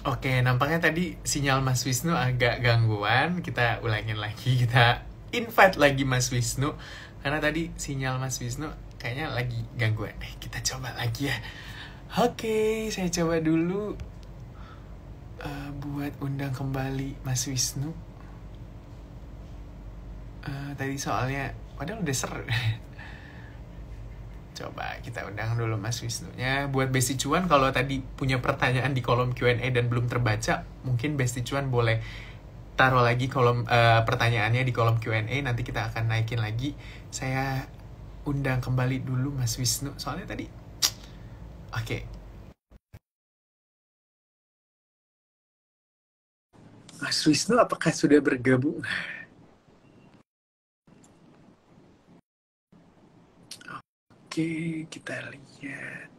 Oke, nampaknya tadi sinyal Mas Wisnu agak gangguan. Kita ulangin lagi, kita invite lagi Mas Wisnu. Karena tadi sinyal Mas Wisnu kayaknya lagi gangguan. Kita coba lagi ya. Oke, saya coba dulu buat undang kembali Mas Wisnu. Tadi soalnya, padahal udah seru. Coba kita undang dulu Mas Wisnunya. Buat Besti Cuan, kalau tadi punya pertanyaan di kolom Q&A dan belum terbaca, mungkin Besti Cuan boleh taruh lagi kolom pertanyaannya di kolom Q&A. Nanti kita akan naikin lagi. Saya undang kembali dulu Mas Wisnu. Soalnya tadi, oke. Mas Wisnu apakah sudah bergabung? Oke, kita lihat.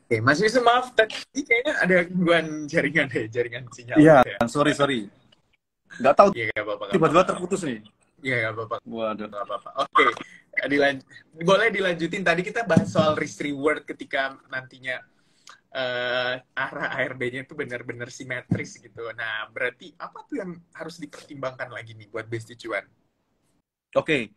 Oke, Mas Wisnu maaf, tadi kayaknya ada gangguan jaringan deh, jaringan sinyal. Iya, Ya. sorry. Nggak tahu, Iya, nggak apa-apa. tiba-tiba terputus nih. Iya, nggak apa-apa. Waduh. Nggak apa-apa. Oke, boleh dilanjutin. Tadi kita bahas soal risk reward ketika nantinya arah ARB-nya itu benar-benar simetris gitu. Nah, berarti apa tuh yang harus dipertimbangkan lagi nih buat Besti Cuan? Oke,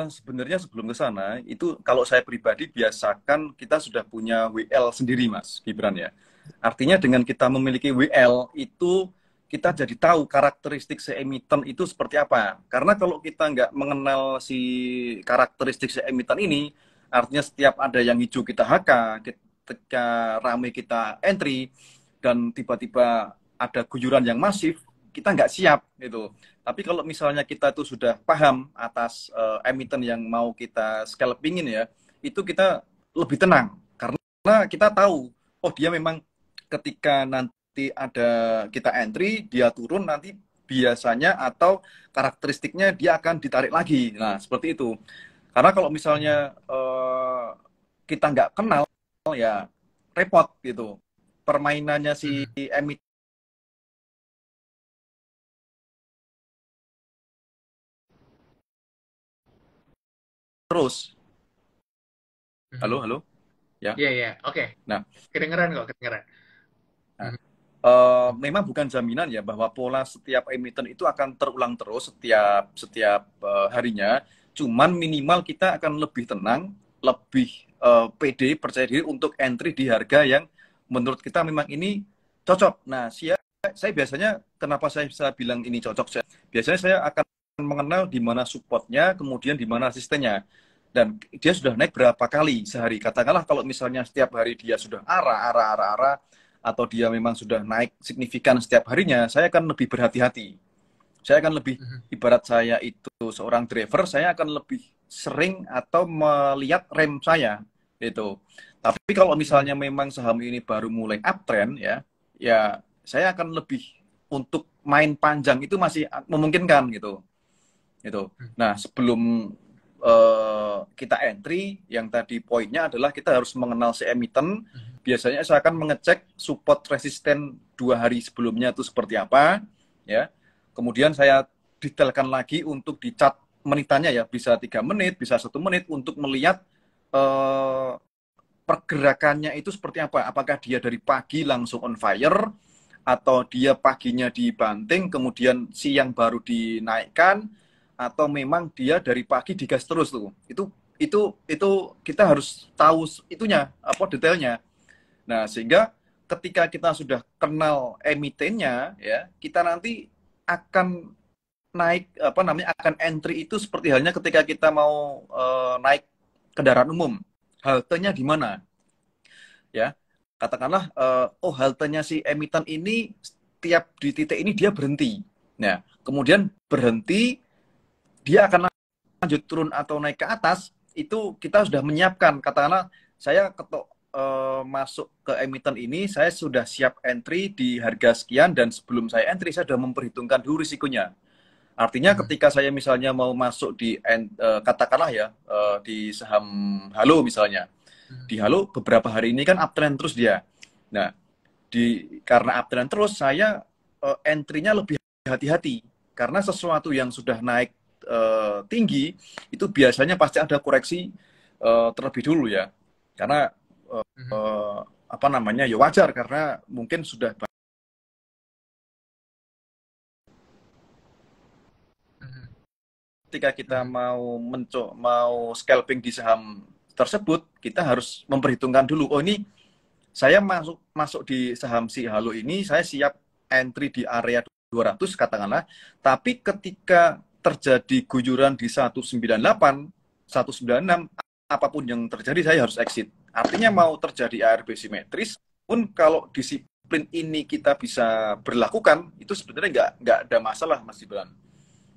sebenarnya sebelum ke sana, itu kalau saya pribadi biasakan kita sudah punya WL sendiri, Mas Gibran ya. Artinya dengan kita memiliki WL, itu kita jadi tahu karakteristik si emiten itu seperti apa. Karena kalau kita nggak mengenal si karakteristik si emiten ini, artinya setiap ada yang hijau kita HK, ketika rame kita entry, dan tiba-tiba ada guyuran yang masif, kita nggak siap gitu. Tapi kalau misalnya kita tuh sudah paham atas emiten yang mau kita scalpingin ya, itu kita lebih tenang karena kita tahu, oh dia memang ketika nanti ada kita entry, dia turun nanti biasanya atau karakteristiknya dia akan ditarik lagi. Nah seperti itu. Karena kalau misalnya kita nggak kenal ya repot gitu. Permainannya si emiten terus. Halo, ya. Iya, iya. Oke. Nah, Kedengeran kok, kedengeran. Nah, memang bukan jaminan ya bahwa pola setiap emiten itu akan terulang terus setiap harinya. Cuman minimal kita akan lebih tenang, lebih pede, percaya diri untuk entry di harga yang menurut kita memang ini cocok. Nah, saya biasanya kenapa saya bisa bilang ini cocok? Biasanya saya akan mengenal di mana supportnya, kemudian di mana resistennya. Dan dia sudah naik berapa kali sehari. Katakanlah kalau misalnya setiap hari dia sudah arah, atau dia memang sudah naik signifikan setiap harinya, saya akan lebih berhati-hati. Saya akan lebih, ibarat saya itu seorang driver, saya akan lebih sering atau melihat rem saya. Gitu. Tapi kalau misalnya memang saham ini baru mulai uptrend, ya saya akan lebih untuk main panjang itu masih memungkinkan gitu. Nah, sebelum kita entry, yang tadi poinnya adalah kita harus mengenal si emiten. Biasanya saya akan mengecek support resisten 2 hari sebelumnya itu seperti apa, ya. Kemudian saya detailkan lagi untuk di chart menitannya ya, bisa 3 menit, bisa 1 menit untuk melihat pergerakannya itu seperti apa. Apakah dia dari pagi langsung on fire, atau dia paginya dibanting, kemudian siang baru dinaikkan, atau memang dia dari pagi digas terus tuh. Itu kita harus tahu itunya, apa detailnya. Nah, sehingga ketika kita sudah kenal emitennya ya, kita nanti akan naik akan entry itu seperti halnya ketika kita mau naik kendaraan umum. Haltenya di mana? Ya. Katakanlah haltenya si emiten ini tiap di titik ini dia berhenti. Nah, kemudian berhenti, dia akan lanjut turun atau naik ke atas, itu kita sudah menyiapkan. Katakanlah saya masuk ke emiten ini, saya sudah siap entry di harga sekian, dan sebelum saya entry saya sudah memperhitungkan dulu risikonya. Artinya ketika saya misalnya mau masuk di katakanlah ya di saham Halo misalnya. Di Halo beberapa hari ini kan uptrend terus dia. Nah, karena uptrend terus, saya entry-nya lebih hati-hati. Karena sesuatu yang sudah naik tinggi, itu biasanya pasti ada koreksi terlebih dulu ya. Karena apa namanya, ya wajar karena mungkin sudah Mhm, ketika kita mhm. mau scalping di saham tersebut, kita harus memperhitungkan dulu, oh ini saya masuk masuk di saham si Halo ini, saya siap entry di area 200 katakanlah, tapi ketika terjadi guyuran di 198, 196, apapun yang terjadi saya harus exit. Artinya mau terjadi ARB simetris pun kalau disiplin ini kita bisa berlakukan, itu sebenarnya nggak ada masalah Mas Gibran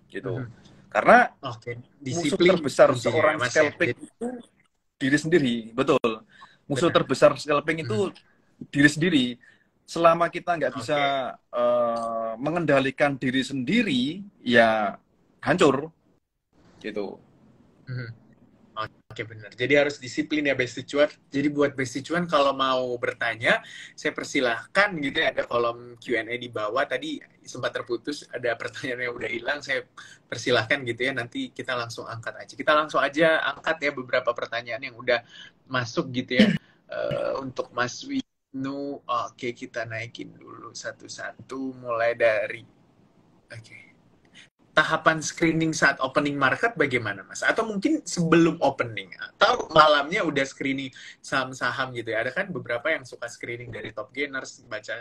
gitu. Mhm. Karena Oke, musuh disiplin terbesar kuncinya ya seorang Mas ya. scalping itu diri sendiri, betul. Musuh Benar. terbesar scalping Mhm. itu diri sendiri. Selama kita nggak bisa Oke. mengendalikan diri sendiri, ya hancur gitu. Mhm. Oke, benar. Jadi harus disiplin ya Besti Cuan. Jadi buat Besti Cuan kalau mau bertanya, saya persilahkan gitu ya, ada kolom Q&A di bawah. Tadi sempat terputus, ada pertanyaan yang udah hilang, saya persilahkan gitu ya. Nanti kita langsung angkat aja. Kita langsung aja angkat ya beberapa pertanyaan yang udah masuk gitu ya. Untuk Mas Wisnu, oke kita naikin dulu satu-satu mulai dari oke. Tahapan screening saat opening market bagaimana Mas? Atau mungkin sebelum opening? Atau malamnya udah screening saham-saham gitu ya? Ada kan beberapa yang suka screening dari top gainers, baca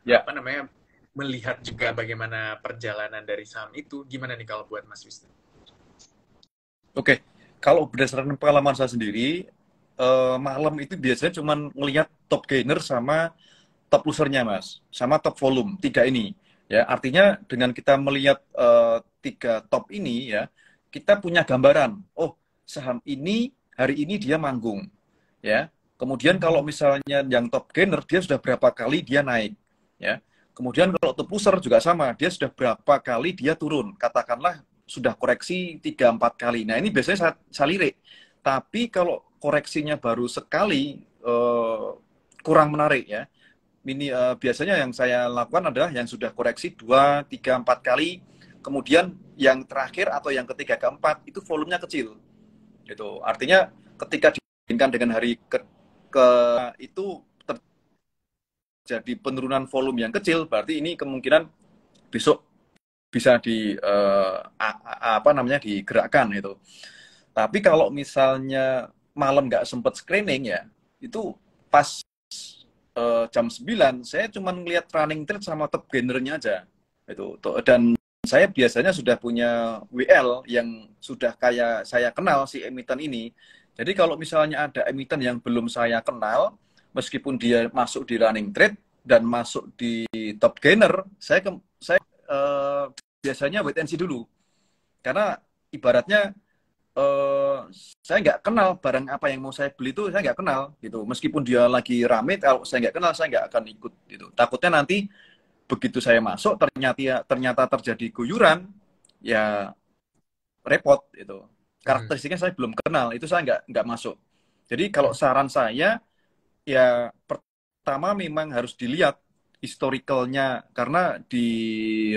Ya, apa namanya, melihat juga bagaimana perjalanan dari saham itu. Gimana nih kalau buat Mas Wisnu? oke. Kalau berdasarkan pengalaman saya sendiri, malam itu biasanya cuma ngelihat top gainer sama top losernya, Mas, sama top volume, tiga ini. Ya, artinya dengan kita melihat tiga top ini, ya, kita punya gambaran. Oh, saham ini hari ini dia manggung, ya. Kemudian kalau misalnya yang top gainer dia sudah berapa kali dia naik, ya. Kemudian kalau top loser juga sama, dia sudah berapa kali dia turun. Katakanlah sudah koreksi 3-4 kali. Nah, ini biasanya saya lirik. Tapi kalau koreksinya baru sekali, kurang menarik ya. Biasanya yang saya lakukan adalah yang sudah koreksi 2, 3, 4 kali, kemudian yang terakhir atau yang ketiga keempat itu volumenya kecil. Gitu. Artinya ketika dibandingkan dengan hari ke itu terjadi penurunan volume yang kecil, berarti ini kemungkinan besok bisa apa namanya digerakkan itu. Tapi kalau misalnya malam nggak sempat screening ya, itu pas jam 9 saya cuma ngelihat running trade sama top gainernya aja itu. Dan saya biasanya sudah punya WL yang sudah kayak saya kenal si emiten ini. Jadi kalau misalnya ada emiten yang belum saya kenal, meskipun dia masuk di running trade dan masuk di top gainer, saya biasanya wait and see dulu. Karena ibaratnya eh, saya nggak kenal barang apa yang mau saya beli itu, saya nggak kenal gitu. Meskipun dia lagi rame, kalau saya nggak kenal saya nggak akan ikut gitu. Takutnya nanti begitu saya masuk ternyata terjadi guyuran, ya repot itu. Mhm. Karakteristiknya saya belum kenal, itu saya nggak masuk. Jadi kalau Mhm. saran saya, ya pertama memang harus dilihat historicalnya, karena di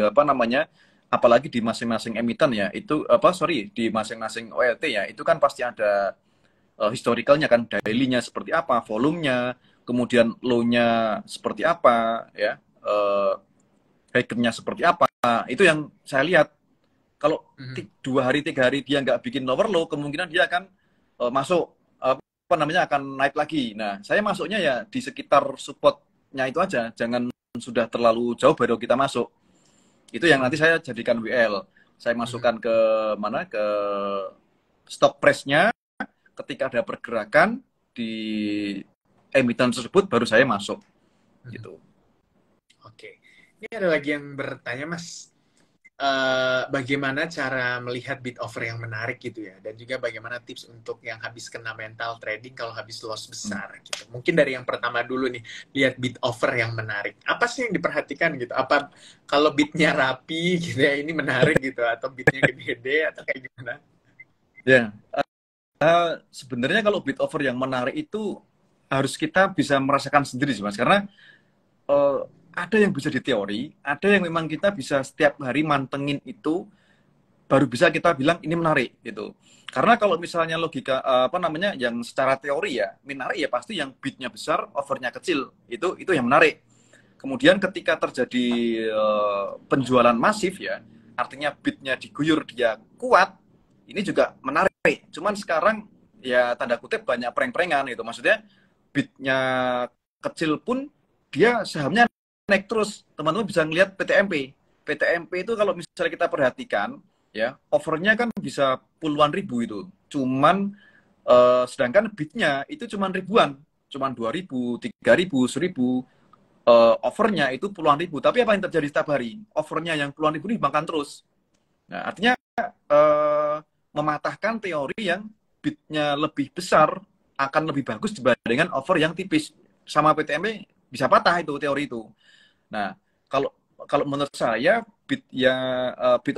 apa namanya, apalagi di masing-masing emiten ya, itu apa, sorry, di masing-masing OLT ya, itu kan pasti ada historicalnya kan, daily-nya seperti apa, volumenya, kemudian low-nya seperti apa ya, high-nya seperti apa. Itu yang saya lihat. Kalau Mhm. 2 hari 3 hari dia nggak bikin lower low, kemungkinan dia akan masuk, apa namanya, akan naik lagi. Nah, saya masuknya ya di sekitar supportnya itu aja, jangan sudah terlalu jauh baru kita masuk. Itu yang nanti Mhm. saya jadikan WL. Saya Mhm. masukkan ke mana, ke stop price-nya, ketika ada pergerakan di emiten tersebut baru saya masuk Mhm. gitu. Oke. Ini ada lagi yang bertanya, Mas, bagaimana cara melihat bid offer yang menarik gitu ya, dan juga bagaimana tips untuk yang habis kena mental trading kalau habis loss Hmm. besar gitu. Mungkin dari yang pertama dulu nih, lihat bid offer yang menarik. Apa sih yang diperhatikan gitu? Apa kalau bidnya rapi gitu ya, ini menarik gitu, atau bidnya gede-gede atau kayak gimana? Ya, sebenarnya kalau bid offer yang menarik itu harus kita bisa merasakan sendiri sih Mas, karena ada yang bisa di teori, ada yang memang kita bisa setiap hari mantengin itu baru bisa kita bilang ini menarik gitu. Karena kalau misalnya logika yang secara teori ya menarik ya pasti yang bidnya besar, overnya kecil itu yang menarik. Kemudian ketika terjadi penjualan masif ya, artinya bidnya diguyur dia kuat, ini juga menarik. Cuman sekarang ya tanda kutip banyak prank-prankan gitu. Maksudnya bidnya kecil pun dia sahamnya naik terus. Teman-teman bisa ngelihat PTMP. PTMP itu kalau misalnya kita perhatikan ya, overnya kan bisa puluhan ribu itu. Cuman sedangkan bidnya itu cuman ribuan, cuman 2.000, 3.000, 1.000. Overnya itu puluhan ribu. Tapi apa yang terjadi setiap hari? Overnya yang puluhan ribu dimakan terus. Nah, artinya mematahkan teori yang bidnya lebih besar akan lebih bagus dibandingkan over yang tipis. Sama PTMP bisa patah itu teori itu. Nah, kalau kalau menurut saya bid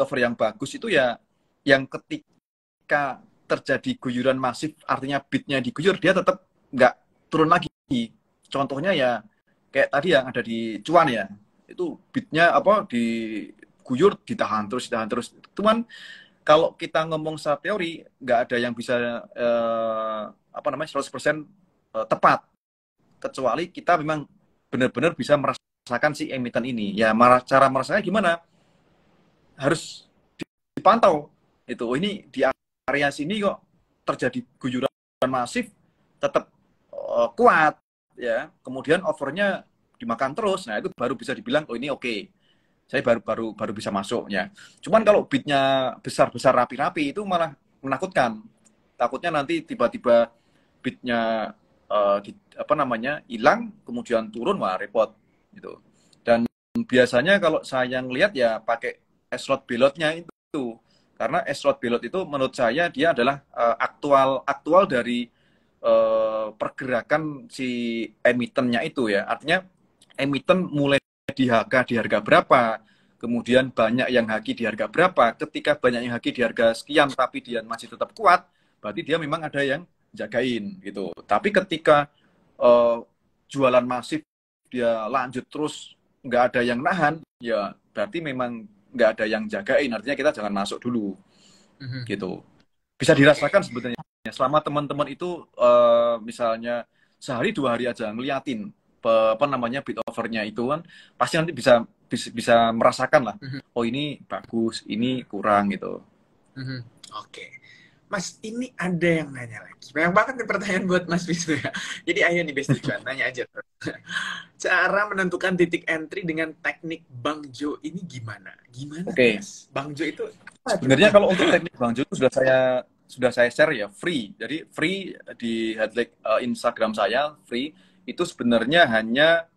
over yang bagus itu ya yang ketika terjadi guyuran masif, artinya bidnya diguyur dia tetap nggak turun lagi. Contohnya ya kayak tadi yang ada di cuan ya, itu bidnya apa diguyur ditahan terus. Cuman kalau kita ngomong secara teori nggak ada yang bisa 100% tepat, kecuali kita memang benar-benar bisa merasakan si emiten ini. Ya cara merasakannya gimana? Harus dipantau. Itu ini di area sini kok terjadi guyuran masif tetap kuat ya. Kemudian overnya dimakan terus. Nah, itu baru bisa dibilang oh ini oke. Saya baru bisa masuk ya. Cuman kalau bidnya besar-besar rapi-rapi itu malah menakutkan. Takutnya nanti tiba-tiba bidnya hilang kemudian turun, wah repot gitu. Dan biasanya kalau saya ngelihat ya pakai slot belotnya itu, karena slot belot itu menurut saya dia adalah aktual dari pergerakan si emitennya itu ya. Artinya emiten mulai di harga berapa, kemudian banyak yang haki di harga berapa. Ketika banyak yang haki di harga sekian tapi dia masih tetap kuat, berarti dia memang ada yang jagain gitu. Tapi ketika jualan masif dia lanjut terus nggak ada yang nahan, ya berarti memang nggak ada yang jagain. Artinya kita jangan masuk dulu gitu. Bisa dirasakan sebetulnya selama teman-teman itu misalnya sehari 2 hari aja ngeliatin bid overnya itu kan pasti nanti bisa merasakan lah. Oh ini bagus, ini kurang gitu. Oke. Mas, ini ada yang nanya lagi. Banyak banget nih pertanyaan buat Mas Wisnu ya. Jadi ayo nih Besti Cuan, nanya aja. Cara menentukan titik entry dengan teknik Bang Jo ini gimana? Gimana Oke. Mas? Bang Jo itu sebenarnya kalau untuk teknik Bang Jo itu sudah saya share ya, free. Jadi free di headline Instagram saya, free. Itu sebenarnya hanya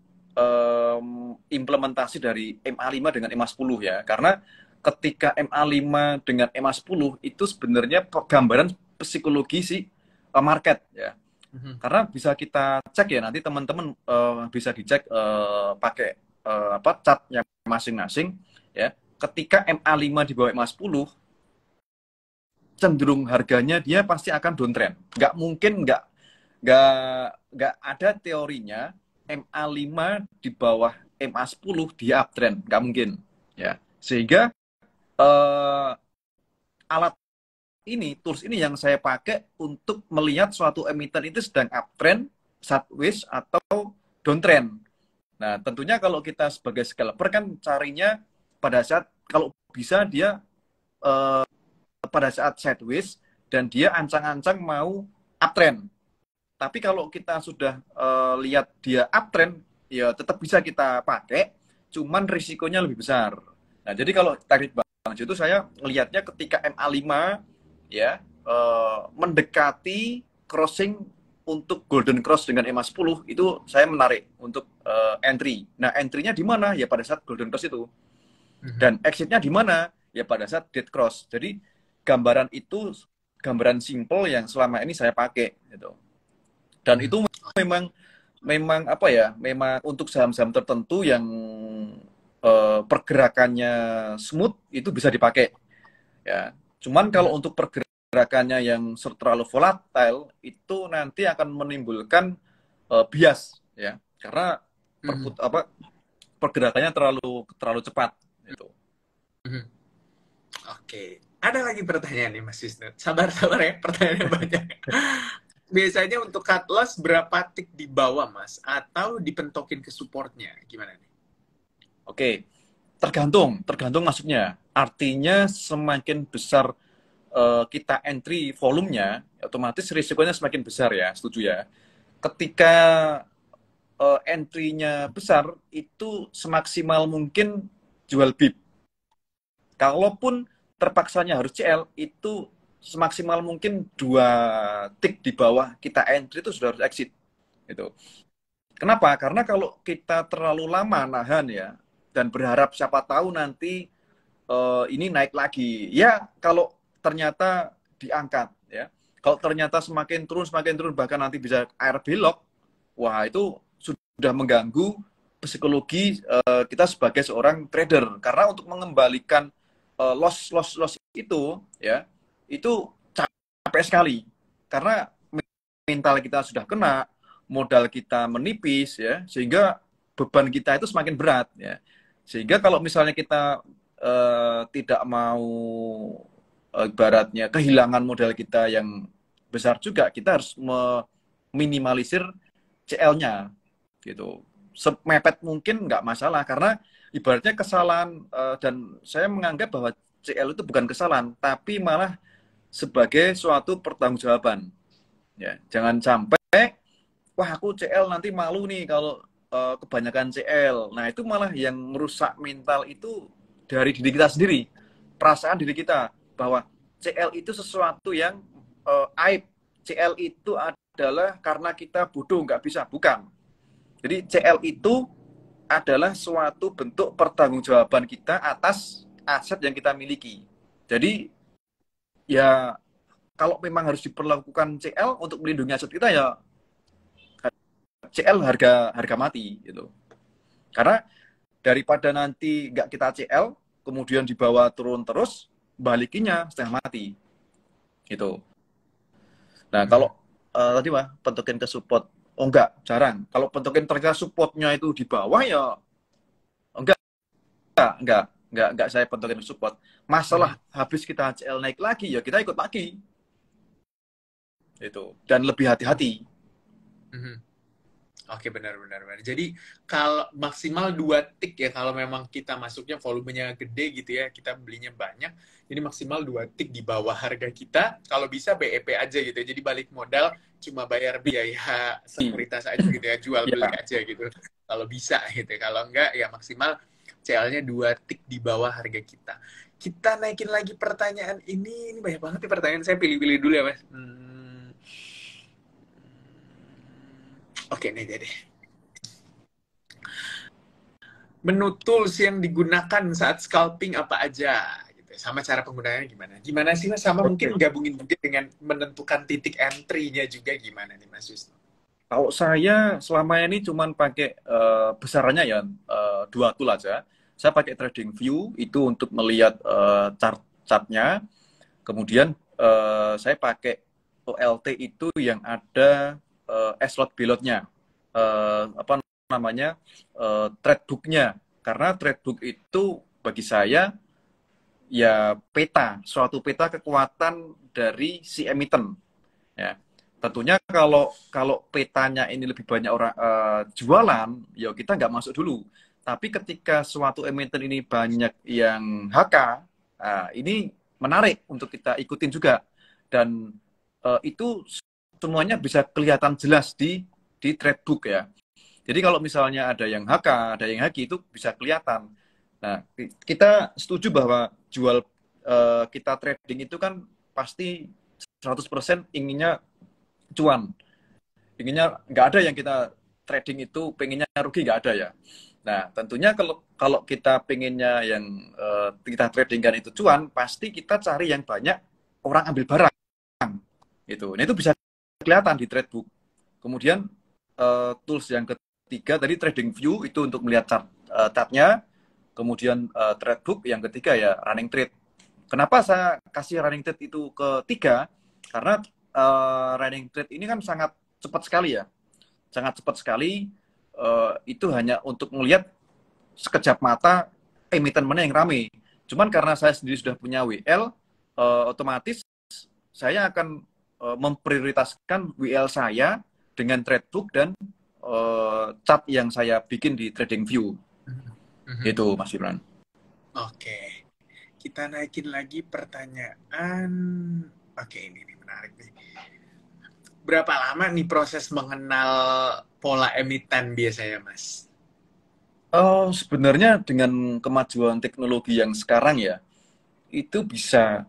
implementasi dari MA5 dengan MA10 ya. Karena ketika MA5 dengan MA10 itu sebenarnya gambaran psikologi si market ya. Karena bisa kita cek ya, nanti teman-teman bisa dicek pakai chartnya masing-masing ya. Ketika MA5 di bawah MA10 cenderung harganya dia pasti akan downtrend. Nggak mungkin nggak ada teorinya MA5 di bawah MA10 dia uptrend, nggak mungkin ya. Sehingga alat ini, tools ini yang saya pakai untuk melihat suatu emiten itu sedang uptrend, sideways atau downtrend. Nah, tentunya kalau kita sebagai scalper kan carinya pada saat kalau bisa dia pada saat sideways dan dia ancang-ancang mau uptrend. Tapi kalau kita sudah lihat dia uptrend, ya tetap bisa kita pakai, cuman risikonya lebih besar. Nah, jadi kalau teknik Bang Jo itu saya melihatnya ketika MA5 ya mendekati crossing untuk golden cross dengan MA10 itu saya menarik untuk entry. Nah, entry-nya di mana? Ya pada saat golden cross itu. Dan exit-nya di mana? Ya pada saat dead cross. Jadi gambaran itu gambaran simple yang selama ini saya pakai gitu. Dan itu memang apa ya? Memang untuk saham-saham tertentu yang pergerakannya smooth itu bisa dipakai. Ya. Cuman kalau untuk pergerakannya yang terlalu volatile itu nanti akan menimbulkan bias ya. Karena pergerakannya terlalu cepat gitu. Oke. Ada lagi pertanyaan nih Mas Wisnu. Sabar-sabar ya, pertanyaannya banyak. Biasanya untuk cut loss berapa tick di bawah Mas? Atau dipentokin ke supportnya? Gimana nih? Oke, tergantung maksudnya. Artinya semakin besar kita entry volumenya, otomatis risikonya semakin besar ya, setuju ya. Ketika entry-nya besar, itu semaksimal mungkin jual bid. Kalaupun terpaksanya harus CL, itu semaksimal mungkin 2 tick di bawah kita entry itu sudah harus exit. Gitu. Kenapa? Karena kalau kita terlalu lama nahan ya, dan berharap siapa tahu nanti ini naik lagi. Ya, kalau ternyata diangkat ya. Kalau ternyata semakin turun, bahkan nanti bisa air belok, wah itu sudah mengganggu psikologi kita sebagai seorang trader. Karena untuk mengembalikan loss itu ya, itu capek sekali. Karena mental kita sudah kena, modal kita menipis ya, sehingga beban kita itu semakin berat ya. Sehingga kalau misalnya kita tidak mau ibaratnya kehilangan modal kita yang besar juga, kita harus meminimalisir CL-nya gitu. Semepet mungkin nggak masalah, karena ibaratnya kesalahan dan saya menganggap bahwa CL itu bukan kesalahan, tapi malah sebagai suatu pertanggungjawaban. Ya, jangan sampai wah aku CL nanti malu nih kalau kebanyakan CL. Nah, itu malah yang merusak mental itu dari diri kita sendiri. Perasaan diri kita bahwa CL itu sesuatu yang aib. CL itu adalah karena kita bodoh, nggak bisa. Bukan. Jadi CL itu adalah suatu bentuk pertanggungjawaban kita atas aset yang kita miliki. Jadi ya kalau memang harus diperlakukan CL untuk melindungi aset kita, ya CL harga mati gitu. Karena daripada nanti nggak kita CL, kemudian dibawa turun terus, balikinya setengah mati gitu. Nah, kalau tadi mah pentokin ke support, oh enggak, jarang. Kalau pentokin ternyata supportnya itu di bawah, ya enggak, enggak saya pentokin ke support. Masalah habis kita CL naik lagi, ya kita ikut lagi. Itu. Dan lebih hati-hati. Oke, benar. Jadi kalau maksimal 2 tick ya, kalau memang kita masuknya volumenya gede gitu ya, kita belinya banyak, jadi maksimal 2 tick di bawah harga kita. Kalau bisa BEP aja gitu ya, jadi balik modal cuma bayar biaya sekuritas aja gitu ya, jual beli aja gitu. Kalau bisa gitu, kalau enggak ya maksimal CL-nya 2 tick di bawah harga kita. Kita naikin lagi pertanyaan ini banyak banget nih pertanyaan, saya pilih-pilih dulu ya Mas. Oke, nih deh. Menu tools yang digunakan saat scalping apa aja? Gitu. Sama cara penggunaannya gimana? Gimana sih Mas? Sama mungkin gabungin juga dengan menentukan titik entry-nya juga gimana nih Mas Wisnu? Kalau saya selama ini cuman pakai besarannya ya 2 tool aja. Saya pakai TradingView itu untuk melihat chart-chartnya. Kemudian saya pakai OLT itu yang ada S-lot B-lotnya. Apa namanya? Tradebook-nya. Karena tradebook itu bagi saya ya peta, suatu peta kekuatan dari si emiten. Ya. Tentunya kalau petanya ini lebih banyak orang jualan, ya kita nggak masuk dulu. Tapi ketika suatu emiten ini banyak yang HK, ini menarik untuk kita ikutin juga. Dan itu semuanya bisa kelihatan jelas di tradebook ya. Jadi kalau misalnya ada yang HK, ada yang HQ, itu bisa kelihatan. Nah, kita setuju bahwa jual kita trading itu kan pasti 100% inginnya cuan. Inginnya nggak ada yang kita trading itu pengennya rugi, nggak ada ya. Nah, tentunya kalau kita pengennya yang kita tradingkan itu cuan, pasti kita cari yang banyak orang ambil barang. Gitu. Nah, itu bisa kelihatan di tradebook. Kemudian tools yang ketiga tadi TradingView itu untuk melihat chartnya. Kemudian tradebook yang ketiga ya running trade. Kenapa saya kasih running trade itu ketiga? Karena running trade ini kan sangat cepat sekali ya, sangat cepat sekali. Itu hanya untuk melihat sekejap mata emiten mana yang rame. Cuman karena saya sendiri sudah punya WL, otomatis saya akan memprioritaskan WL saya dengan trade book dan chart yang saya bikin di TradingView. Itu Mas Imran. Oke. Kita naikin lagi pertanyaan. Oke, ini nih menarik nih. Berapa lama nih proses mengenal pola emiten biasanya, Mas? Sebenarnya dengan kemajuan teknologi yang sekarang ya, itu bisa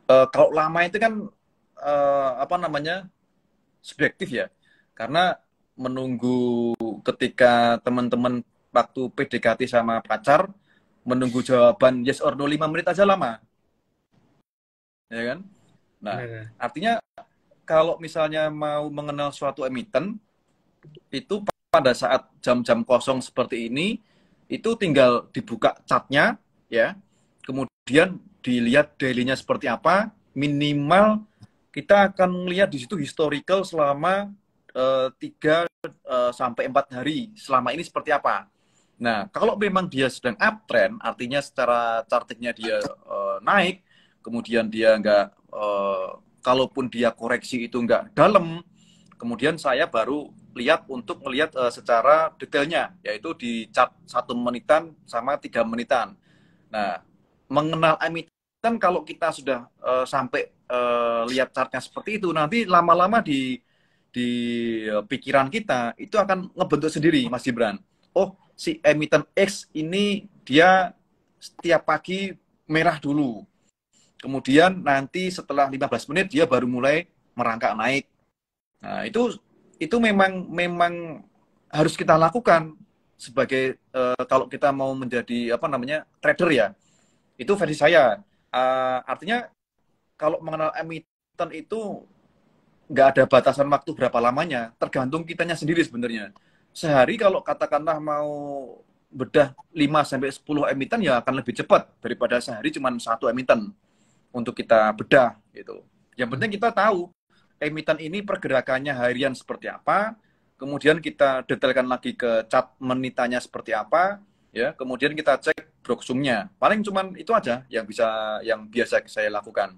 kalau lama itu kan apa namanya subjektif ya, karena menunggu ketika teman-teman waktu PDKT sama pacar menunggu jawaban yes or no 5 menit aja lama, ya kan? Nah, Benar. artinya kalau misalnya mau mengenal suatu emiten itu pada saat jam-jam kosong seperti ini itu tinggal dibuka chartnya ya, kemudian dilihat daily-nya seperti apa, minimal kita akan melihat di situ historical selama 3 sampai 4 hari selama ini seperti apa. Nah, kalau memang dia sedang uptrend, artinya secara chartingnya dia naik, kemudian dia nggak, kalaupun dia koreksi itu nggak dalam, kemudian saya baru lihat untuk melihat secara detailnya, yaitu di chart 1 menitan sama 3 menitan. Nah, mengenal emiten kalau kita sudah sampai lihat chartnya seperti itu, nanti lama-lama di pikiran kita itu akan ngebentuk sendiri, Mas Gibran. Oh, si emiten X ini dia setiap pagi merah dulu. Kemudian nanti setelah 15 menit dia baru mulai merangkak naik. Nah, itu memang harus kita lakukan sebagai kalau kita mau menjadi apa namanya trader ya. Itu versi saya. Artinya kalau mengenal emiten itu nggak ada batasan waktu berapa lamanya, tergantung kitanya sendiri sebenarnya. Sehari kalau katakanlah mau bedah 5 sampai 10 emiten ya akan lebih cepat daripada sehari cuma 1 emiten untuk kita bedah gitu. Yang penting kita tahu emiten ini pergerakannya harian seperti apa, kemudian kita detailkan lagi ke chart menitannya seperti apa, ya, kemudian kita cek broksumnya. Paling cuman itu aja yang biasa saya lakukan.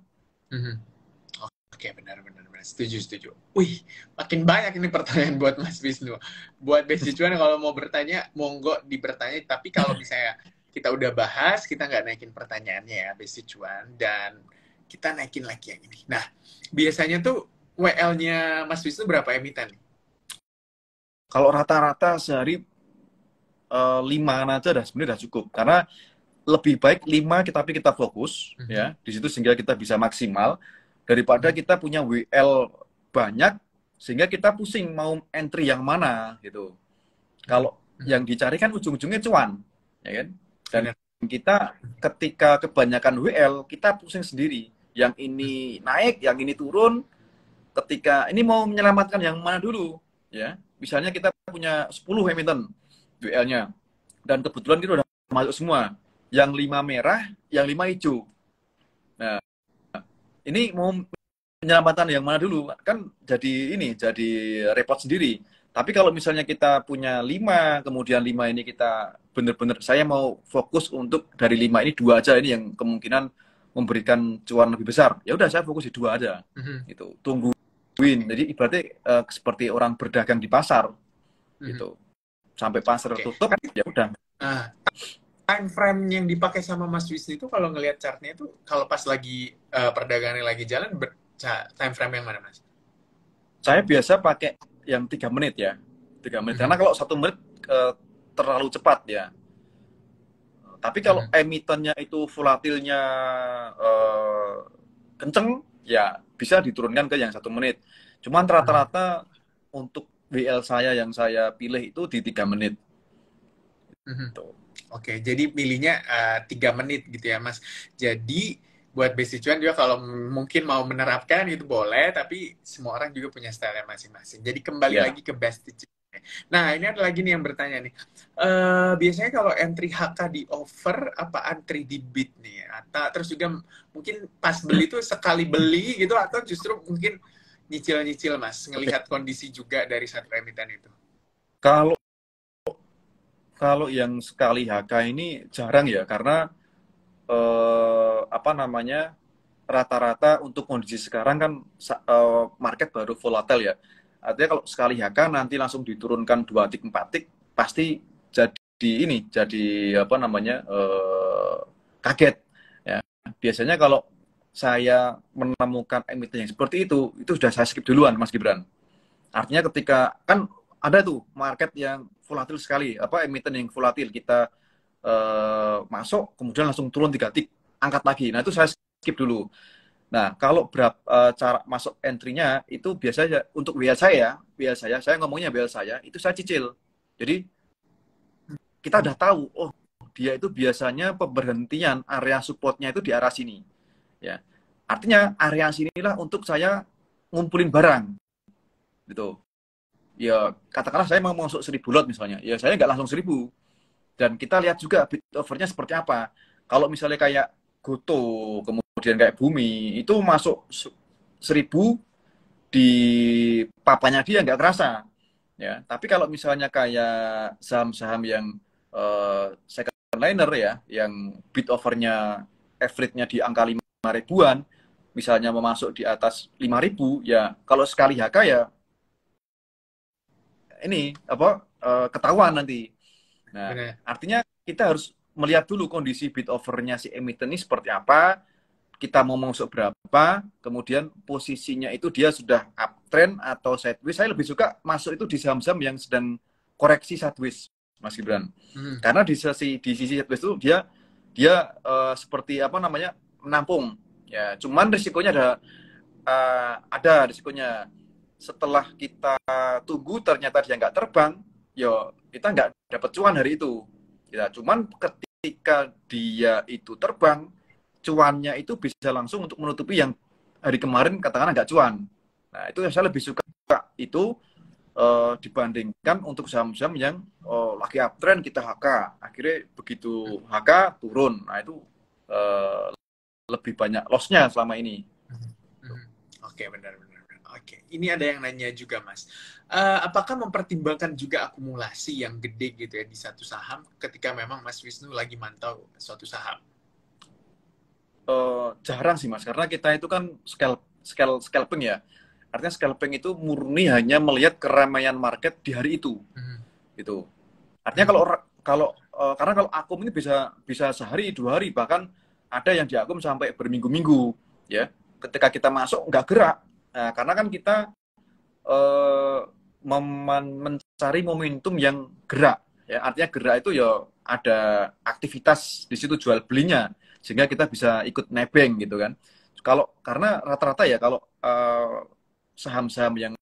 Oke, benar-benar setuju. Wih, makin banyak ini pertanyaan buat Mas Wisnu. Buat Besti Cuan kalau mau bertanya, monggo dibertanya. Tapi kalau misalnya kita udah bahas, kita nggak naikin pertanyaannya ya, Besti Cuan. Dan kita naikin lagi yang ini. Nah, biasanya tuh WL-nya Mas Wisnu berapa emiten? Kalau rata-rata sehari 5 aja dah sebenarnya udah cukup. Karena lebih baik 5 tapi kita fokus ya di situ sehingga kita bisa maksimal daripada kita punya WL banyak sehingga kita pusing mau entry yang mana gitu. Kalau yang dicari kan ujung-ujungnya cuan, ya kan? Dan kita ketika kebanyakan WL kita pusing sendiri. Yang ini naik, yang ini turun. Ketika ini mau menyelamatkan yang mana dulu, ya? Misalnya kita punya 10 emiten WL-nya dan kebetulan kita udah masuk semua. Yang 5 merah, yang 5 hijau. Nah, ini mau penyelamatan yang mana dulu kan jadi repot sendiri. Tapi kalau misalnya kita punya 5, kemudian 5 ini kita benar-benar saya mau fokus untuk dari 5 ini 2 aja ini yang kemungkinan memberikan cuan lebih besar. Ya udah saya fokus di 2 aja. Gitu. Tungguin. Jadi ibaratnya seperti orang berdagang di pasar. Gitu. Sampai pasar tutup ya udah. Time frame yang dipakai sama Mas Wisnu itu kalau ngelihat chartnya itu kalau pas lagi perdagangannya lagi jalan time frame yang mana, Mas? Saya biasa pakai yang 3 menit ya. 3 menit. Karena kalau 1 menit terlalu cepat ya. Tapi kalau emitennya itu volatilnya kenceng, ya bisa diturunkan ke yang 1 menit. Cuman rata-rata untuk WL saya yang saya pilih itu di 3 menit. Oke, jadi pilihnya 3 menit gitu ya, Mas. Jadi buat Besti Cuan juga kalau mungkin mau menerapkan itu boleh, tapi semua orang juga punya style masing-masing. Jadi kembali lagi ke Besti Cuan. Nah, ini ada lagi nih yang bertanya nih. Biasanya kalau entry HK di over, apa entry di bid nih? Atau terus juga mungkin pas beli tuh sekali beli gitu, atau justru mungkin nyicil-nyicil, Mas, ngelihat kondisi juga dari satu emiten itu. Kalau yang sekali HK ini jarang ya, karena apa namanya rata-rata untuk kondisi sekarang kan market baru volatile ya. Artinya kalau sekali HK nanti langsung diturunkan 2 tik 4 tik pasti jadi apa namanya kaget ya. Biasanya kalau saya menemukan emiten yang seperti itu sudah saya skip duluan Mas Gibran. Artinya ketika kan ada tuh market yang volatil sekali, apa emiten yang volatil kita masuk kemudian langsung turun 3 tik, angkat lagi. Nah, itu saya skip dulu. Nah, kalau cara masuk entry-nya itu biasanya untuk WL saya ngomongnya WL saya itu saya cicil. Jadi kita udah tahu, oh dia itu biasanya pemberhentian area supportnya itu di arah sini. Ya, artinya area sinilah untuk saya ngumpulin barang, gitu. Ya katakanlah saya mau masuk 1.000 lot misalnya, ya saya nggak langsung 1.000. Dan kita lihat juga bid overnya seperti apa. Kalau misalnya kayak Goto, kemudian kayak Bumi, itu masuk 1.000 di papanya dia nggak kerasa. Ya, tapi kalau misalnya kayak saham-saham yang second liner ya, yang bid overnya average-nya di angka 5 ribuan, misalnya mau masuk di atas 5.000, ya kalau sekali HK ya ini apa ketahuan nanti. Nah, artinya kita harus melihat dulu kondisi bid overnya si emiten ini seperti apa, kita mau masuk berapa, kemudian posisinya itu dia sudah uptrend atau sideways. Saya lebih suka masuk itu di saham-saham yang sedang koreksi sideways, Mas Gibran. Karena di sisi sideways itu dia seperti apa namanya menampung. Ya, cuman risikonya ada risikonya. Setelah kita tunggu ternyata dia nggak terbang, ya kita nggak dapat cuan hari itu. Ya, cuman ketika dia itu terbang, cuannya itu bisa langsung untuk menutupi yang hari kemarin katakanlah nggak cuan. Nah, itu saya lebih suka itu dibandingkan untuk saham-saham yang lagi uptrend kita HK. Akhirnya begitu HK turun. Nah, itu lebih banyak loss-nya selama ini. Oke, benar-benar. Oke, ini ada yang nanya juga, Mas. Apakah mempertimbangkan juga akumulasi yang gede gitu ya di satu saham ketika memang Mas Wisnu lagi mantau suatu saham? Jarang sih, Mas, karena kita itu kan scalping ya. Artinya scalping itu murni hanya melihat keramaian market di hari itu. Gitu. Artinya karena kalau akum ini bisa sehari, 2 hari, bahkan ada yang diakum sampai berminggu-minggu, ya. Ketika kita masuk nggak gerak. Nah, karena kan kita mencari momentum yang gerak, ya. Artinya gerak itu ya ada aktivitas di situ jual belinya, sehingga kita bisa ikut nebeng gitu kan. Karena rata-rata ya kalau saham-saham yang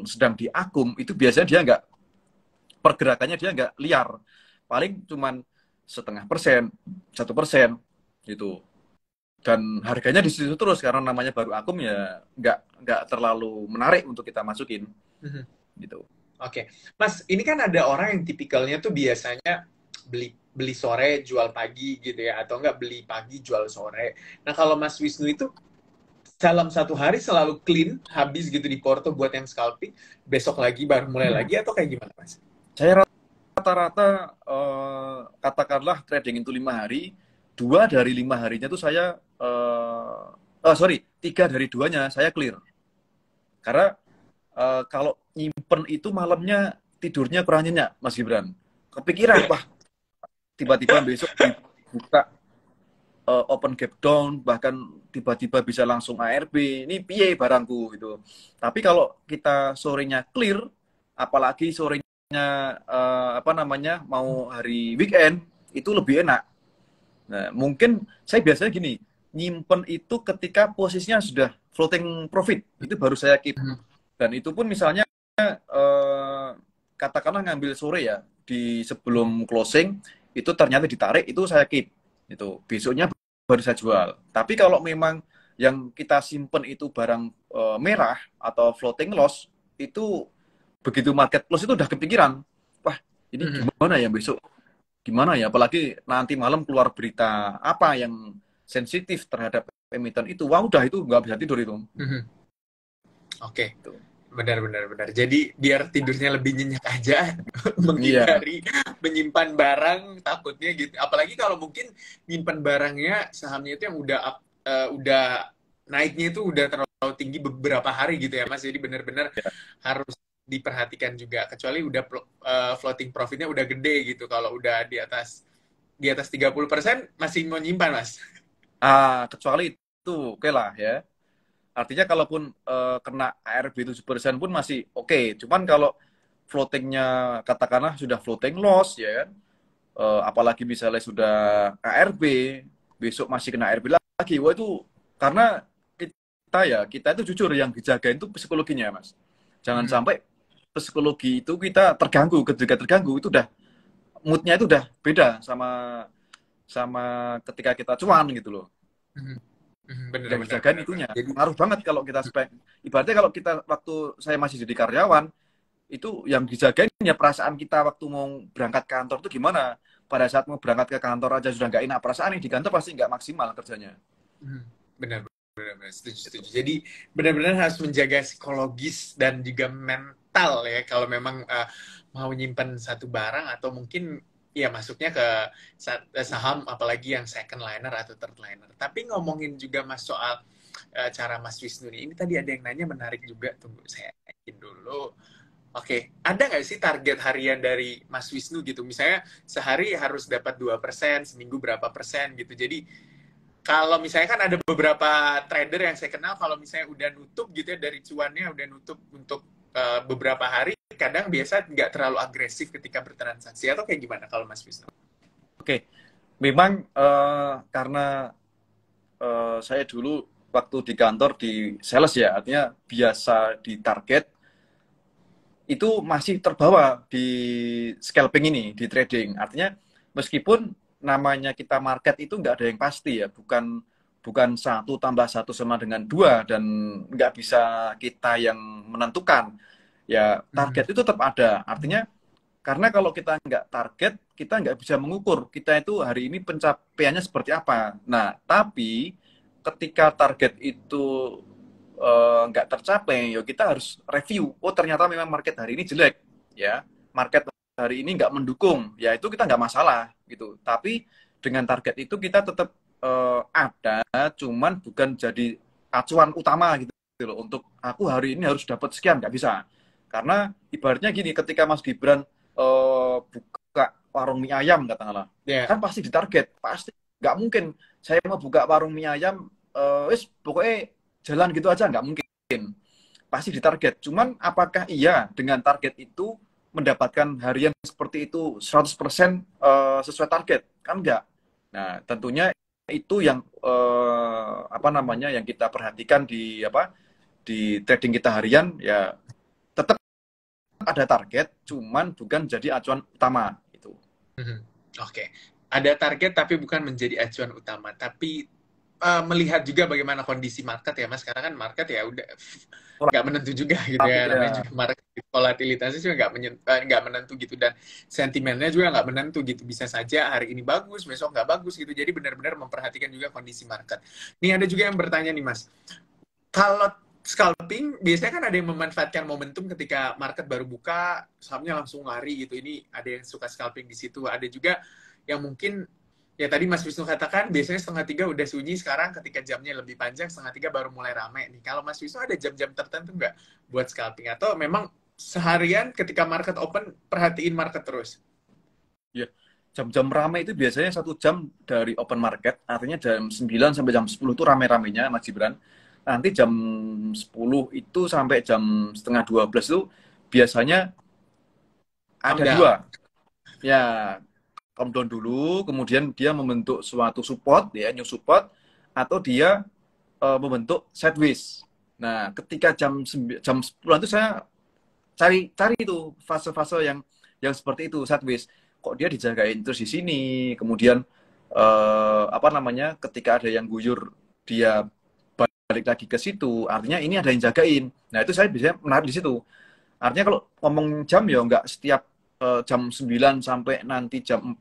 sedang diakum itu biasanya dia nggak, pergerakannya dia nggak liar, paling cuman 0,5%, 1% gitu. Dan harganya di situ terus karena namanya baru akum ya nggak terlalu menarik untuk kita masukin gitu. Oke, Mas, ini kan ada orang yang tipikalnya tuh biasanya beli sore jual pagi gitu ya, atau enggak beli pagi jual sore. Nah, kalau Mas Wisnu itu dalam satu hari selalu clean habis gitu di porto buat yang scalping, besok lagi baru mulai lagi atau kayak gimana, Mas? Saya rata-rata katakanlah trading itu 5 hari, 2 dari 5 harinya tuh saya 3 dari 2-nya saya clear. Karena kalau nyimpen itu malamnya tidurnya kurang nyenyak, Mas Gibran. Kepikiran, wah tiba-tiba besok dibuka open gap down, bahkan tiba-tiba bisa langsung ARB, ini piye barangku gitu. Tapi kalau kita sorenya clear, apalagi sorenya mau hari weekend, itu lebih enak. Nah, mungkin saya biasanya gini, nyimpen itu ketika posisinya sudah floating profit, itu baru saya keep. Dan itu pun misalnya katakanlah ngambil sore ya, di sebelum closing itu ternyata ditarik, itu saya keep. Itu besoknya baru saya jual. Tapi kalau memang yang kita simpen itu barang merah atau floating loss, itu begitu market close itu udah kepikiran, wah ini gimana ya besok, gimana ya, apalagi nanti malam keluar berita apa yang sensitif terhadap emiten itu, wah udah itu nggak bisa tidur itu. Oke. Benar. Jadi biar tidurnya lebih nyenyak aja, menghindari menyimpan barang takutnya gitu. Apalagi kalau mungkin nyimpan barangnya sahamnya itu yang udah naiknya itu udah terlalu tinggi beberapa hari gitu ya Mas. Jadi benar-benar harus diperhatikan juga. Kecuali udah floating profitnya udah gede gitu. Kalau udah di atas 30% masih mau nyimpan Mas. Kecuali itu oke lah ya. Artinya kalaupun kena ARB 7% pun masih oke. Cuman kalau floatingnya katakanlah sudah floating loss ya kan, apalagi misalnya sudah ARB, besok masih kena ARB lagi, wah itu karena kita itu jujur yang dijagain itu psikologinya Mas. Jangan Hmm. sampai psikologi itu kita terganggu, ketika terganggu itu udah moodnya itu udah beda sama sama ketika kita cuan gitu loh. Hmm. Yang Bener-bener. dijagain itunya Jadi, pengaruh banget kalau kita spek. Ibaratnya kalau kita waktu saya masih jadi karyawan itu yang dijagain ya perasaan kita waktu mau berangkat kantor itu gimana. Pada saat mau berangkat ke kantor aja sudah nggak enak perasaan, di kantor pasti nggak maksimal kerjanya. benar, benar, setuju, setuju. Jadi benar-benar harus menjaga psikologis dan juga mental ya kalau memang mau nyimpan satu barang atau mungkin ya masuknya ke saham apalagi yang second liner atau third liner. Tapi ngomongin juga Mas soal cara Mas Wisnu nih. Ini tadi ada yang nanya menarik juga. Tunggu saya yakin dulu. Oke, ada nggak sih target harian dari Mas Wisnu gitu? Misalnya sehari harus dapat 2%, seminggu berapa persen gitu. Jadi kalau misalnya kan ada beberapa trader yang saya kenal kalau misalnya udah nutup gitu ya dari cuannya udah nutup untuk beberapa hari, kadang biasa nggak terlalu agresif ketika bertransaksi atau kayak gimana kalau Mas Wisnu? Oke, memang karena saya dulu waktu di kantor di sales ya, artinya biasa di target itu masih terbawa di scalping ini, di trading. Artinya meskipun namanya kita market itu nggak ada yang pasti ya, bukan bukan satu tambah satu sama dengan dua dan nggak bisa kita yang menentukan. Ya target itu tetap ada. Artinya karena kalau kita nggak target, kita nggak bisa mengukur kita itu hari ini pencapaiannya seperti apa. Nah, tapi ketika target itu nggak tercapai, ya kita harus review. Oh, ternyata memang market hari ini jelek, ya. Market hari ini nggak mendukung, ya itu kita nggak masalah gitu. Tapi dengan target itu kita tetap ada, cuman bukan jadi acuan utama gitu loh. Untuk aku hari ini harus dapat sekian, nggak bisa. Karena ibaratnya gini, ketika Mas Gibran buka warung mie ayam katakanlah, Ya. kan pasti ditarget, pasti nggak mungkin saya mau buka warung mie ayam, pokoknya jalan gitu aja nggak mungkin, pasti ditarget. Cuman apakah iya dengan target itu mendapatkan harian seperti itu 100% sesuai target? Kan enggak. Nah, tentunya itu yang apa namanya yang kita perhatikan di apa di trading kita harian ya, tetap ada target, cuman bukan jadi acuan utama itu. Oke, ada target tapi bukan menjadi acuan utama. Tapi melihat juga bagaimana kondisi market ya Mas. Karena kan market ya udah nggak menentu juga gitu ya. Namanya Ya, juga market volatilitasnya juga nggak menentu gitu dan sentimennya juga nggak menentu gitu. Bisa saja hari ini bagus, besok nggak bagus gitu. Jadi benar-benar memperhatikan juga kondisi market. Nih ada juga yang bertanya nih Mas. Kalau scalping biasanya kan ada yang memanfaatkan momentum ketika market baru buka sahamnya langsung lari gitu. Ini ada yang suka scalping di situ. Ada juga yang mungkin ya tadi Mas Wisnu katakan biasanya setengah tiga udah sunyi, sekarang ketika jamnya lebih panjang setengah tiga baru mulai rame nih. Kalau Mas Wisnu ada jam-jam tertentu nggak buat scalping atau memang seharian ketika market open perhatiin market terus? ya. Jam-jam ramai itu biasanya 1 jam dari open market, artinya jam 9 sampai jam 10 itu rame-ramenya Mas Gibran. Nanti jam 10 itu sampai jam setengah 12 itu biasanya Calm ada down. dua. Ya, calm down dulu, kemudian dia membentuk suatu support, ya, new support, atau dia membentuk sideways. Nah, ketika jam 10 itu saya cari cari itu fase-fase yang seperti itu sideways. Kok dia dijagain terus di sini, kemudian apa namanya, ketika ada yang guyur dia balik lagi ke situ, artinya ini ada yang jagain. Nah, itu saya bisa menarik di situ. Artinya kalau ngomong jam ya nggak setiap jam 9 sampai nanti jam 4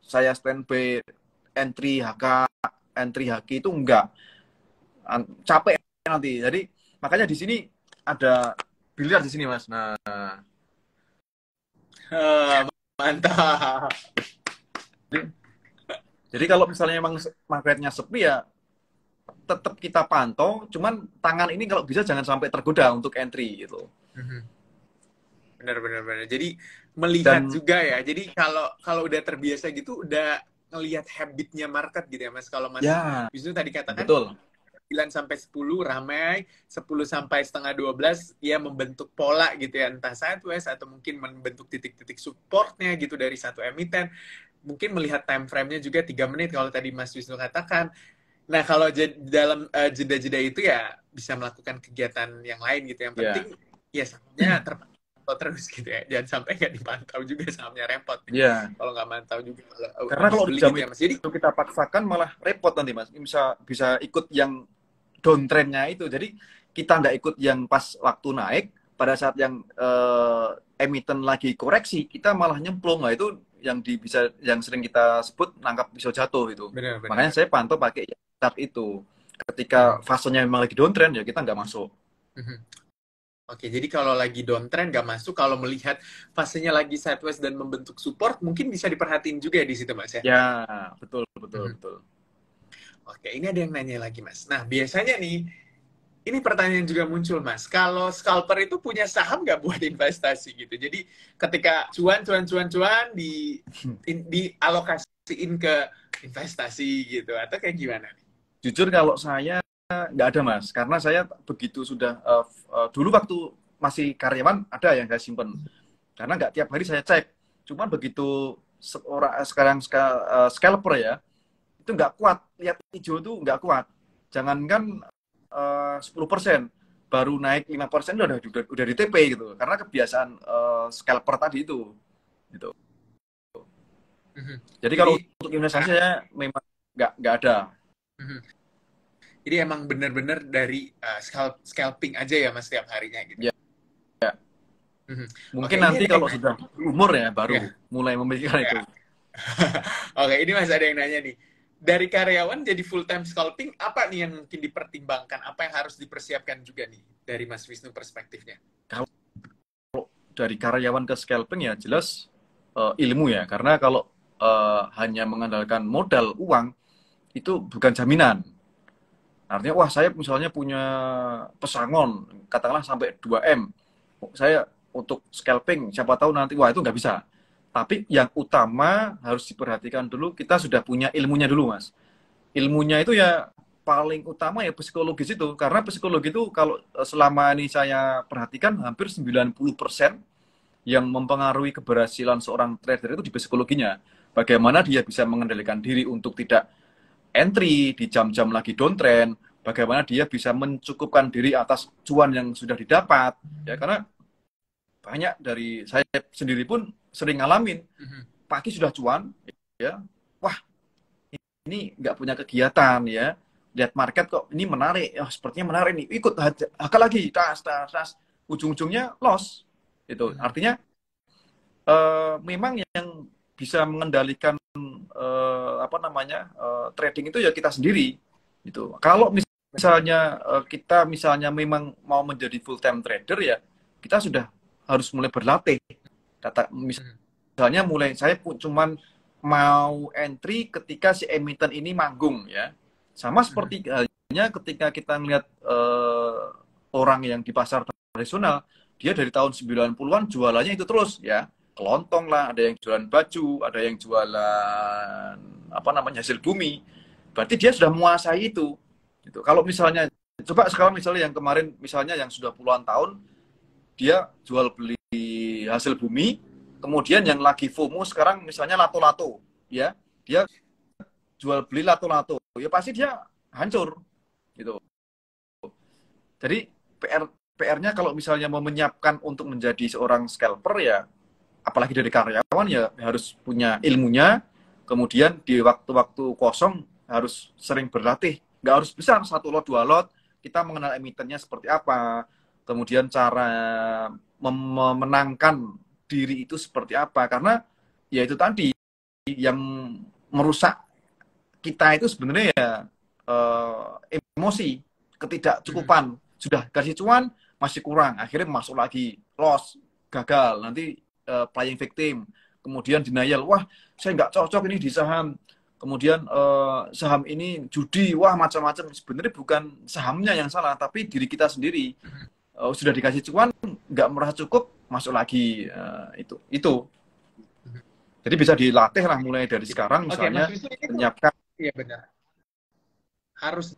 saya standby entry HK, entry HQ itu enggak. Capek nanti. Jadi makanya di sini ada biliar di sini Mas. Nah, Mantap. jadi kalau misalnya emang marketnya sepi ya tetap kita pantau, cuman tangan ini kalau bisa jangan sampai tergoda untuk entry gitu. Benar-benar. Jadi melihat Dan juga ya. Jadi kalau kalau udah terbiasa gitu, udah ngelihat habitnya market gitu ya Mas. Kalau Mas ya, Wisnu tadi katakan betul. 9 sampai 10 ramai, 10 sampai setengah 12 ya membentuk pola gitu ya, entah sideways atau mungkin membentuk titik-titik supportnya gitu dari satu emiten. Mungkin melihat time frame-nya juga 3 menit kalau tadi Mas Wisnu katakan. Nah, kalau dalam jeda-jeda itu ya bisa melakukan kegiatan yang lain gitu. Yang penting Ya, ya sahamnya terpantau terus gitu ya. Jangan sampai nggak dipantau juga sahamnya repot nih. ya. Kalau nggak mantau juga Karena habis kalau beli jam gitu ya Mas. Jadi itu kita paksakan malah repot nanti Mas. Bisa bisa ikut yang downtrendnya itu. Jadi kita nggak ikut yang pas waktu naik, pada saat yang emiten lagi koreksi, kita malah nyemplung. Nah itu yang bisa yang sering kita sebut nangkap pisau jatuh itu. Makanya benar-benar. saya pantau pakai chart itu. Ketika fasenya memang lagi downtrend ya kita nggak masuk. Oke, jadi kalau lagi downtrend nggak masuk, kalau melihat fasenya lagi sideways dan membentuk support, mungkin bisa diperhatiin juga ya di situ Mas ya. Ya, betul betul Mhm. betul. Oke, ini ada yang nanya lagi Mas. Nah, biasanya nih, ini pertanyaan juga muncul Mas. Kalau scalper itu punya saham nggak buat investasi gitu? Jadi ketika cuan dialokasiin ke investasi gitu, atau kayak gimana nih? Jujur kalau saya nggak ada Mas, karena saya begitu sudah dulu waktu masih karyawan ada yang saya simpen, karena nggak tiap hari saya cek. Cuman begitu sekarang scalper ya, itu nggak kuat, lihat hijau itu nggak kuat. Jangankan 10%, baru naik 5% udah di TP gitu, karena kebiasaan scalper tadi itu. Gitu. Mhm. Jadi Jadi, kalau untuk investasi saya memang nggak ada. mhm. Jadi emang bener-bener dari scalping aja ya Mas setiap harinya gitu. Ya, Mhm. Oke, mungkin ini nanti ada yang kalau nanya. sudah umur ya baru Ya, mulai memikirkan itu. ya. Oke, ini Mas ada yang nanya nih. Dari karyawan jadi full time scalping, apa nih yang mungkin dipertimbangkan? Apa yang harus dipersiapkan juga nih dari Mas Wisnu perspektifnya? Kalau dari karyawan ke scalping ya jelas ilmu ya, karena kalau hanya mengandalkan modal uang itu bukan jaminan. Artinya wah saya misalnya punya pesangon katakanlah sampai 2M, saya untuk scalping siapa tahu nanti wah itu nggak bisa. Tapi yang utama harus diperhatikan dulu, kita sudah punya ilmunya dulu Mas. Ilmunya itu ya paling utama ya psikologis itu, karena psikologi itu kalau selama ini saya perhatikan hampir 90% yang mempengaruhi keberhasilan seorang trader itu di psikologinya. Bagaimana dia bisa mengendalikan diri untuk tidak entry di jam-jam lagi downtrend, bagaimana dia bisa mencukupkan diri atas cuan yang sudah didapat. Ya karena banyak dari saya sendiri pun sering ngalamin pagi sudah cuan, ya, wah ini nggak punya kegiatan ya, lihat market kok ini menarik, ya sepertinya menarik nih, ikut hakal lagi, tas, ujung-ujungnya loss. Itu artinya memang yang bisa mengendalikan apa namanya trading itu ya kita sendiri. Gitu. Kalau misalnya kita misalnya memang mau menjadi full time trader ya kita sudah harus mulai berlatih. Kata misalnya mulai saya cuman mau entry ketika si emiten ini manggung ya. Sama seperti halnya ketika kita melihat orang yang di pasar tradisional, dia dari tahun 90-an jualannya itu terus ya. Kelontong lah, ada yang jualan baju, ada yang jualan apa namanya hasil bumi. Berarti dia sudah menguasai itu. Gitu. Kalau misalnya coba sekarang misalnya yang kemarin misalnya yang sudah puluhan tahun dia jual beli hasil bumi, kemudian yang lagi FOMO sekarang misalnya lato-lato, ya dia jual beli lato-lato, ya pasti dia hancur, gitu. Jadi PR-nya kalau misalnya mau menyiapkan untuk menjadi seorang scalper ya, apalagi dari karyawan ya harus punya ilmunya, kemudian di waktu-waktu kosong harus sering berlatih, nggak harus besar satu lot dua lot, kita mengenal emitennya seperti apa, kemudian cara memenangkan diri itu seperti apa, karena ya itu tadi yang merusak kita itu sebenarnya ya emosi, ketidakcukupan, sudah kasih cuan masih kurang, akhirnya masuk lagi loss, gagal, nanti playing victim, kemudian denial, wah saya nggak cocok ini di saham, kemudian saham ini judi, wah macam-macam. Sebenarnya bukan sahamnya yang salah, tapi diri kita sendiri. Sudah dikasih cuan, nggak merasa cukup, masuk lagi. Itu. Jadi bisa dilatih lah mulai dari Gitu. sekarang, Oke, Mas misalnya Wisnu ini tuh, menyiapkan. iya benar. Harus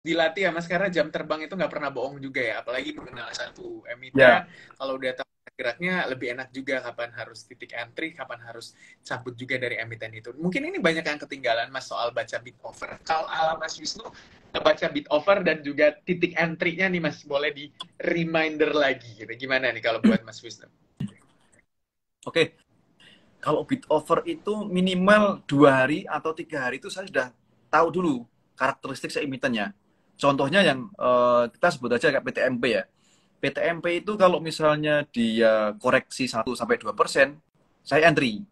dilatih ya Mas, karena jam terbang itu nggak pernah bohong juga ya, apalagi mengenal satu Ya, emiten. Kalau udah tahu geraknya, lebih enak juga kapan harus titik entry, kapan harus cabut juga dari emiten itu. Mungkin ini banyak yang ketinggalan Mas soal baca bid offer. Kalau ala Mas Wisnu baca bid offer dan juga titik entry-nya nih Mas, boleh di reminder lagi gitu. Gimana nih kalau buat Mas Wisnu? oke. Kalau bid offer itu minimal 2 hari atau 3 hari itu saya sudah tahu dulu karakteristik si emitennya. Contohnya yang kita sebut aja kayak PTMP ya. PTMP itu kalau misalnya dia koreksi 1-2%, saya entry.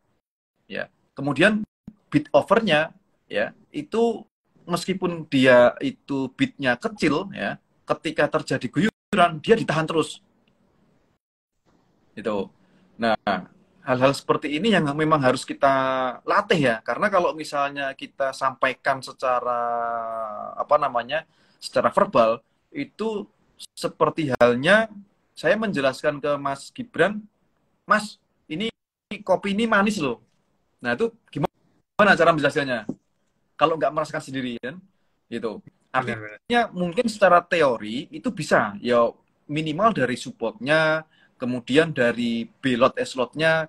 Ya. Kemudian bid offernya ya itu meskipun dia itu bidnya kecil ya, ketika terjadi guyuran dia ditahan terus. Itu. Nah, hal-hal seperti ini yang memang harus kita latih ya, karena kalau misalnya kita sampaikan secara apa namanya, secara verbal itu seperti halnya saya menjelaskan ke Mas Gibran, Mas, ini kopi ini manis loh. Nah itu gimana cara menjelaskannya? Kalau nggak merasakan sendiri kan, gitu. Benar-benar. Artinya mungkin secara teori itu bisa, ya minimal dari supportnya, kemudian dari belot eslotnya,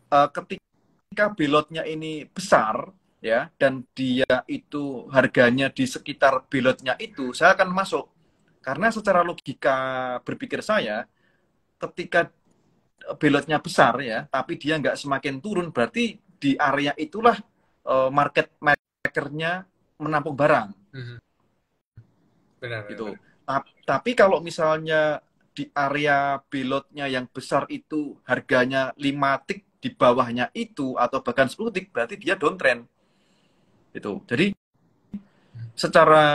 ketika belotnya ini besar ya dan dia itu harganya di sekitar belotnya itu saya akan masuk karena secara logika berpikir saya ketika belotnya besar ya tapi dia nggak semakin turun berarti di area itulah market makernya menampung barang gitu. Benar-benar. Tapi kalau misalnya di area belotnya yang besar itu harganya 5 tik di bawahnya itu atau bahkan 10 tik berarti dia downtrend itu. Jadi secara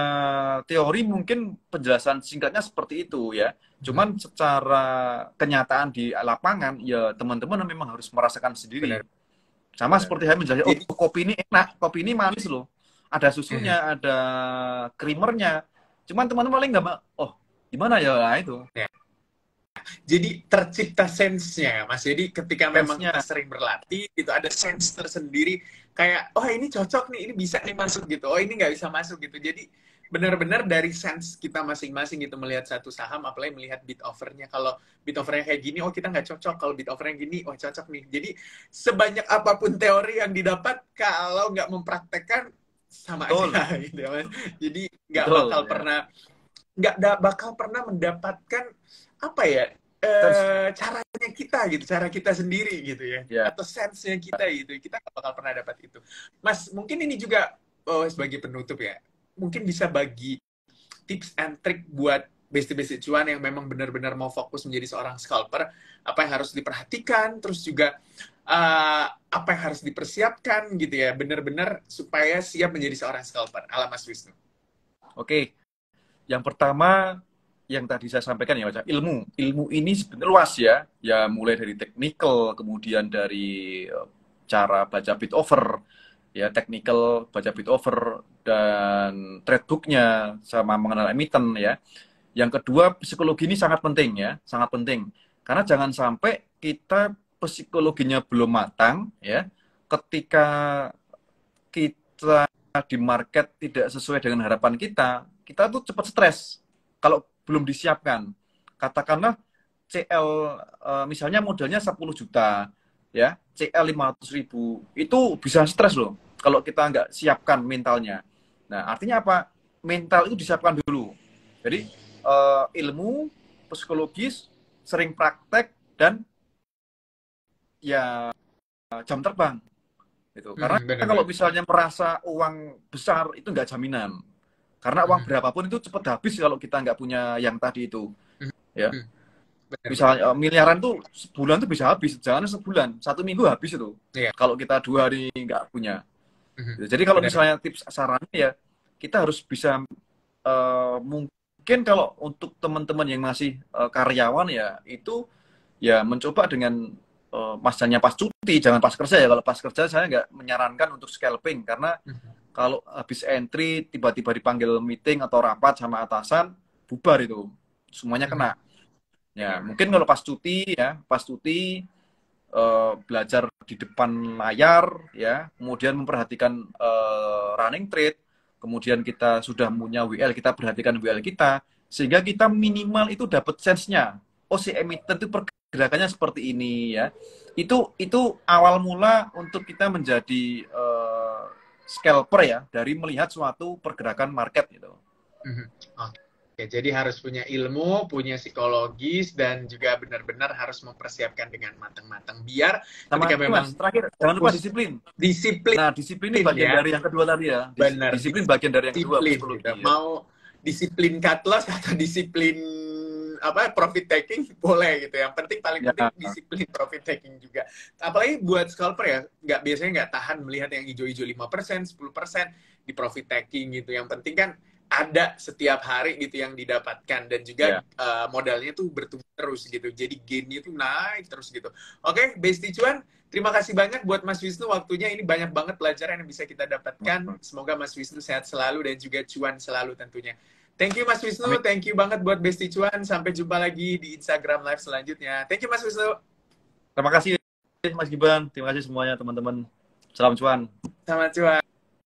teori mungkin penjelasan singkatnya seperti itu ya. Cuman secara kenyataan di lapangan ya teman-teman memang harus merasakan sendiri. Benar. Sama seperti Benar-benar. saya menjelaskan, oh Jadi, kopi ini enak, kopi ini manis loh. Ada susunya, ada creamernya. Cuman teman-teman paling nggak, oh gimana ya nah, itu. ya. Jadi tercipta sense-nya, Mas. Jadi ketika memang Sense-nya. kita sering berlatih, itu ada sense tersendiri. Kayak, oh ini cocok nih, ini bisa nih masuk gitu. Oh ini nggak bisa masuk gitu. Jadi benar-benar dari sense kita masing-masing gitu melihat satu saham, apalagi melihat bid offer-nya. Kalau bid offer-nya kayak gini, oh kita nggak cocok. Kalau bid offer-nya gini, oh cocok nih. Jadi sebanyak apapun teori yang didapat, kalau nggak mempraktekkan, sama Betul. aja gitu ya, Mas. Jadi Betul ya. nggak bakal pernah mendapatkan apa ya Sense. caranya kita gitu, cara kita sendiri gitu ya, Ya. atau sense-nya kita gitu, kita nggak bakal pernah dapat itu. Mas, mungkin ini juga sebagai penutup ya, mungkin bisa bagi tips and trick buat besti-besti cuan yang memang benar-benar mau fokus menjadi seorang scalper, apa yang harus diperhatikan, terus juga apa yang harus dipersiapkan gitu ya, benar-benar supaya siap menjadi seorang scalper ala Mas Wisnu. Oke. Yang pertama yang tadi saya sampaikan ya macam ilmu ini sebenarnya luas ya mulai dari technical kemudian dari cara baca bid offer ya technical baca bid offer dan trade booknya sama mengenal emiten ya. Yang kedua psikologi ini sangat penting ya sangat penting karena jangan sampai kita psikologinya belum matang ya ketika kita di market tidak sesuai dengan harapan kita tuh cepat stres kalau belum disiapkan. Katakanlah CL misalnya modalnya 10 juta, ya CL 500.000 itu bisa stres loh kalau kita nggak siapkan mentalnya. Nah artinya apa? Mental itu disiapkan dulu. Jadi ilmu psikologis, sering praktek dan ya jam terbang. Gitu. Karena kalau Benar-benar. misalnya merasa uang besar itu nggak jaminan. Karena uang berapapun itu cepat habis kalau kita nggak punya yang tadi itu. Ya, Benar-benar. misalnya miliaran tuh sebulan tuh bisa habis, jangan sebulan, 1 minggu habis itu. Iya. Kalau kita 2 hari nggak punya. Jadi kalau Benar. misalnya tips sarannya ya kita harus bisa mungkin kalau untuk teman-teman yang masih karyawan ya itu ya mencoba dengan masanya pas cuti, jangan pas kerja ya. Kalau pas kerja saya nggak menyarankan untuk scalping karena kalau habis entry tiba-tiba dipanggil meeting atau rapat sama atasan, bubar itu, semuanya kena. Ya mungkin kalau pas cuti ya, pas cuti belajar di depan layar ya, kemudian memperhatikan running trade, kemudian kita sudah punya WL, kita perhatikan WL kita, sehingga kita minimal itu dapat sense-nya. Oh si emiten itu pergerakannya seperti ini ya. Itu awal mula untuk kita menjadi scalper ya, dari melihat suatu pergerakan market gitu. Oke, jadi harus punya ilmu, punya psikologis, dan juga benar-benar harus mempersiapkan dengan matang-matang. Biar Sama ketika memang terakhir, jangan lupa disiplin. Disiplin. Nah, disiplin ini bagian ya. dari yang kedua tadi ya. Benar. Disiplin bagian dari yang kedua. Gitu. Ya. Mau disiplin cut loss atau disiplin profit taking boleh gitu. Yang penting paling penting disiplin profit taking juga. Apalagi buat scalper ya, biasanya nggak tahan melihat yang hijau-hijau 5%, 10% di profit taking gitu. Yang penting kan ada setiap hari gitu yang didapatkan, dan juga modalnya tuh bertumbuh terus gitu, jadi gainnya tuh naik terus gitu. Oke, Besti Cuan, terima kasih banyak buat Mas Wisnu waktunya. Ini banyak banget pelajaran yang bisa kita dapatkan. Semoga Mas Wisnu sehat selalu dan juga cuan selalu tentunya. Thank you Mas Wisnu, thank you banget buat Besti Cuan. Sampai jumpa lagi di Instagram Live selanjutnya. Thank you Mas Wisnu. Terima kasih Mas Gibran, terima kasih semuanya teman-teman. Salam cuan. Selamat cuan.